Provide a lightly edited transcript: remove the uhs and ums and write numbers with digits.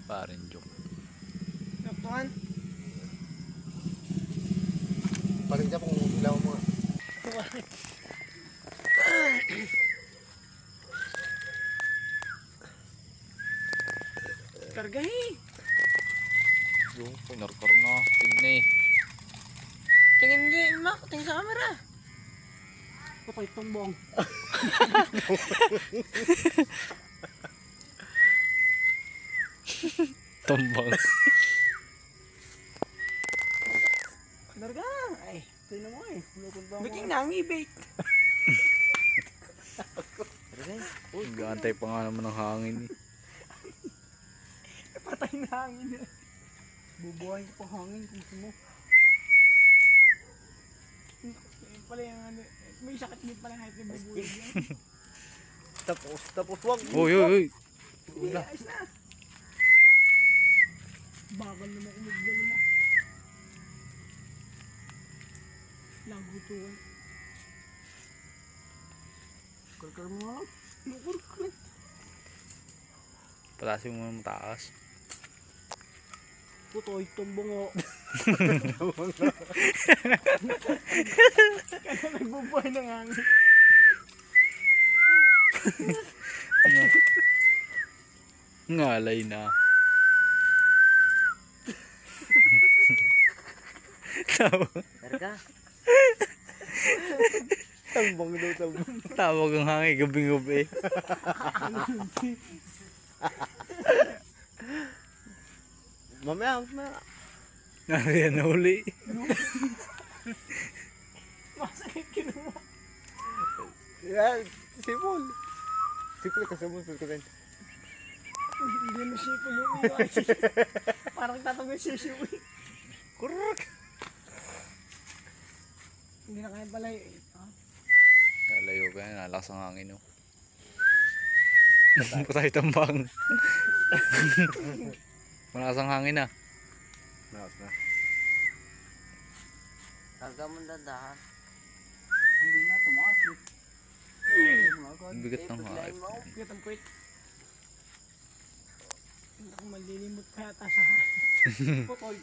Parin joke. Naktuan. Parin siya kung ilaw mo. Kargahi. Yung pinarkar na. Tignan eh. Tingin din, Mac. Tingin sa camera. Patay tumbong. Tumbang. Karga. Ay, tingnan mo eh. Biking nangibig. Nag-aantay pa nga naman ng hangin eh. Patay na hangin. Bubuhay pa hangin kung gusto mo. Pala yung ano, may sakit din pala kahit yung bubuhay yan. Tapos wag. Uy, uy, uy. Wala. Ayos na. Bakal naman umuglan mo. Lagutuan. Karkar mo nga. Karkar. Patasin mo ng mataas. Putoy, tumbong o. Kaya nagbubuhay ng hangin. Ngalay na. Karga. Tambang daw tambang. Tawag ang hangin gabi-gabi. Mamaya na. Nariyan na uli. Masakit kinuha. Yan, sipol. Sipol kasi mo ko rin. Hindi mo sipol yung iyo. Parang tatawag siya siya. Kuruk. Hindi na kaya pala eh. Nalayo ka na, nalakas ang hangin oh. Patay tambang. Malakas ang hangin ah. Nakas na. Karga mo dadahan. Hindi nga tumakas eh. Ang bigat ng hayop. Bigat ang puwit. Hindi ako malilimot pa yata sa hangin. Putoy.